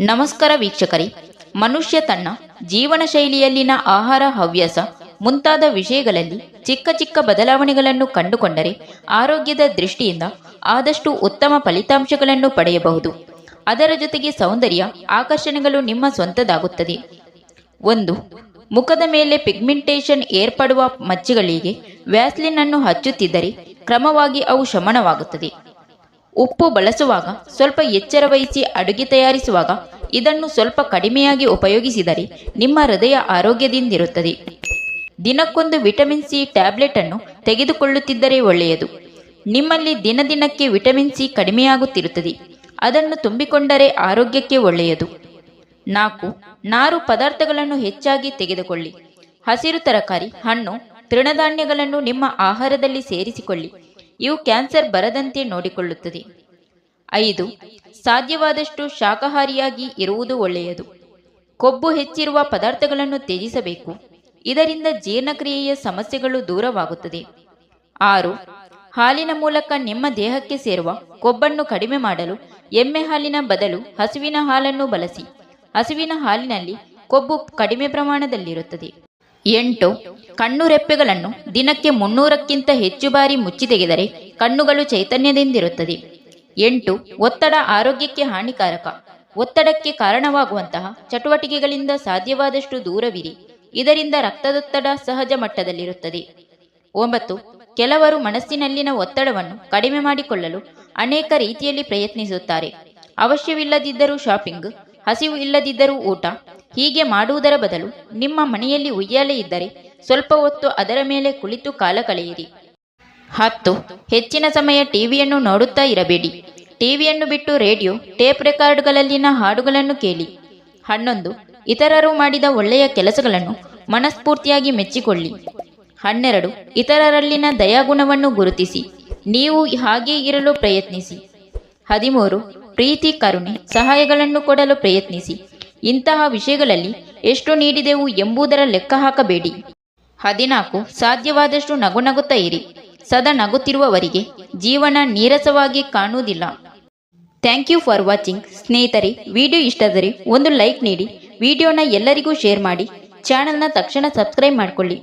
ನಮಸ್ಕಾರ ವೀಕ್ಷಕರೇ. ಮನುಷ್ಯ ತನ್ನ ಜೀವನ ಶೈಲಿಯಲ್ಲಿನ ಆಹಾರ ಹವ್ಯಾಸ ಮುಂತಾದ ವಿಷಯಗಳಲ್ಲಿ ಚಿಕ್ಕ ಚಿಕ್ಕ ಬದಲಾವಣೆಗಳನ್ನು ಕಂಡುಕೊಂಡರೆ ಆರೋಗ್ಯದ ದೃಷ್ಟಿಯಿಂದ ಆದಷ್ಟು ಉತ್ತಮ ಫಲಿತಾಂಶಗಳನ್ನು ಪಡೆಯಬಹುದು. ಅದರ ಜೊತೆಗೆ ಸೌಂದರ್ಯ ಆಕರ್ಷಣೆಗಳು ನಿಮ್ಮ ಸ್ವಂತದಾಗುತ್ತದೆ. 1. ಮುಖದ ಮೇಲೆ ಪಿಗ್ಮೆಂಟೇಷನ್ ಏರ್ಪಡುವ ಮಚ್ಚೆಗಳಿಗೆ ವ್ಯಾಸ್ಲಿನ್ ಅನ್ನು ಹಚ್ಚುತ್ತಿದ್ದರೆ ಕ್ರಮವಾಗಿ ಅವು ಶಮನವಾಗುತ್ತದೆ. ಉಪ್ಪು ಬಳಸುವಾಗ ಸ್ವಲ್ಪ ಎಚ್ಚರ ವಹಿಸಿ ಅಡುಗೆ ತಯಾರಿಸುವಾಗ ಇದನ್ನು ಸ್ವಲ್ಪ ಕಡಿಮೆಯಾಗಿ ಉಪಯೋಗಿಸಿದರೆ ನಿಮ್ಮ ಹೃದಯ ಆರೋಗ್ಯದಿಂದಿರುತ್ತದೆ. ದಿನಕ್ಕೊಂದು ವಿಟಮಿನ್ ಸಿ ಟ್ಯಾಬ್ಲೆಟ್ ಅನ್ನು ತೆಗೆದುಕೊಳ್ಳುತ್ತಿದ್ದರೆ ಒಳ್ಳೆಯದು. ನಿಮ್ಮಲ್ಲಿ ದಿನದಿನಕ್ಕೆ ವಿಟಮಿನ್ ಸಿ ಕಡಿಮೆಯಾಗುತ್ತಿರುತ್ತದೆ. ಅದನ್ನು ತುಂಬಿಕೊಂಡರೆ ಆರೋಗ್ಯಕ್ಕೆ ಒಳ್ಳೆಯದು. 4. ನಾರು ಪದಾರ್ಥಗಳನ್ನು ಹೆಚ್ಚಾಗಿ ತೆಗೆದುಕೊಳ್ಳಿ. ಹಸಿರು ತರಕಾರಿ, ಹಣ್ಣು, ತೃಣಧಾನ್ಯಗಳನ್ನು ನಿಮ್ಮ ಆಹಾರದಲ್ಲಿ ಸೇರಿಸಿಕೊಳ್ಳಿ. ಇವು ಕ್ಯಾನ್ಸರ್ ಬರದಂತೆ ನೋಡಿಕೊಳ್ಳುತ್ತದೆ. 5. ಸಾಧ್ಯವಾದಷ್ಟು ಶಾಕಾಹಾರಿಯಾಗಿ ಇರುವುದು ಒಳ್ಳೆಯದು. ಕೊಬ್ಬು ಹೆಚ್ಚಿರುವ ಪದಾರ್ಥಗಳನ್ನು ತ್ಯಜಿಸಬೇಕು. ಇದರಿಂದ ಜೀರ್ಣಕ್ರಿಯೆಯ ಸಮಸ್ಯೆಗಳು ದೂರವಾಗುತ್ತದೆ. 6. ಹಾಲಿನ ಮೂಲಕ ನಿಮ್ಮ ದೇಹಕ್ಕೆ ಸೇರುವ ಕೊಬ್ಬನ್ನು ಕಡಿಮೆ ಮಾಡಲು ಎಮ್ಮೆ ಹಾಲಿನ ಬದಲು ಹಸುವಿನ ಹಾಲನ್ನು ಬಳಸಿ. ಹಸುವಿನ ಹಾಲಿನಲ್ಲಿ ಕೊಬ್ಬು ಕಡಿಮೆ ಪ್ರಮಾಣದಲ್ಲಿರುತ್ತದೆ. 8. ಕಣ್ಣು ರೆಪ್ಪೆಗಳನ್ನು ದಿನಕ್ಕೆ 300ಕ್ಕಿಂತ ಹೆಚ್ಚು ಬಾರಿ ಮುಚ್ಚಿ ತೆಗೆದರೆ ಕಣ್ಣುಗಳು ಚೈತನ್ಯದಿಂದಿರುತ್ತದೆ. 8. ಒತ್ತಡ ಆರೋಗ್ಯಕ್ಕೆ ಹಾನಿಕಾರಕ. ಒತ್ತಡಕ್ಕೆ ಕಾರಣವಾಗುವಂತಹ ಚಟುವಟಿಕೆಗಳಿಂದ ಸಾಧ್ಯವಾದಷ್ಟು ದೂರವಿರಿ. ಇದರಿಂದ ರಕ್ತದೊತ್ತಡ ಸಹಜ ಮಟ್ಟದಲ್ಲಿರುತ್ತದೆ. 9. ಕೆಲವರು ಮನಸ್ಸಿನಲ್ಲಿನ ಒತ್ತಡವನ್ನು ಕಡಿಮೆ ಮಾಡಿಕೊಳ್ಳಲು ಅನೇಕ ರೀತಿಯಲ್ಲಿ ಪ್ರಯತ್ನಿಸುತ್ತಾರೆ. ಅವಶ್ಯವಿಲ್ಲದಿದ್ದರೂ ಶಾಪಿಂಗ್, ಹಸಿವು ಇಲ್ಲದಿದ್ದರೂ ಊಟ, ಹೀಗೆ ಮಾಡುವುದರ ಬದಲು ನಿಮ್ಮ ಮನೆಯಲ್ಲಿ ಉಯ್ಯಾಲೆ ಇದ್ದರೆ ಸ್ವಲ್ಪ ಹೊತ್ತು ಅದರ ಮೇಲೆ ಕುಳಿತು ಕಾಲ ಕಳೆಯಿರಿ. 10. ಹೆಚ್ಚಿನ ಸಮಯ ಟಿವಿಯನ್ನು ನೋಡುತ್ತಾ ಇರಬೇಡಿ. ಟಿವಿಯನ್ನು ಬಿಟ್ಟು ರೇಡಿಯೋ, ಟೇಪ್ ರೆಕಾರ್ಡ್ಗಳಲ್ಲಿನ ಹಾಡುಗಳನ್ನು ಕೇಳಿ. 11. ಇತರರು ಮಾಡಿದ ಒಳ್ಳೆಯ ಕೆಲಸಗಳನ್ನು ಮನಸ್ಫೂರ್ತಿಯಾಗಿ ಮೆಚ್ಚಿಕೊಳ್ಳಿ. 12. ಇತರರಲ್ಲಿನ ದಯಾಗುಣವನ್ನು ಗುರುತಿಸಿ ನೀವು ಹಾಗೇ ಇರಲು ಪ್ರಯತ್ನಿಸಿ. 13. ಪ್ರೀತಿ, ಕರುಣೆ, ಸಹಾಯಗಳನ್ನು ಕೊಡಲು ಪ್ರಯತ್ನಿಸಿ. ಇಂತಹ ವಿಷಯಗಳಲ್ಲಿ ಎಷ್ಟು ನೀಡಿದೆವು ಎಂಬುದರ ಲೆಕ್ಕ ಹಾಕಬೇಡಿ. 14. ಸಾಧ್ಯವಾದಷ್ಟು ನಗುತ್ತಾ ಇರಿ. ಸದಾ ನಗುತ್ತಿರುವವರಿಗೆ ಜೀವನ ನೀರಸವಾಗಿ ಕಾಣುವುದಿಲ್ಲ. Thank you for watching. ಸ್ನೇಹಿತರೆ, ವಿಡಿಯೋ ಇಷ್ಟಾದರೆ ಒಂದು ಲೈಕ್ ನೀಡಿ, ವಿಡಿಯೋನ ಎಲ್ಲರಿಗೂ ಶೇರ್ ಮಾಡಿ, ಚಾನಲ್ನ ತಕ್ಷಣ ಸಬ್ಸ್ಕ್ರೈಬ್ ಮಾಡಿಕೊಳ್ಳಿ.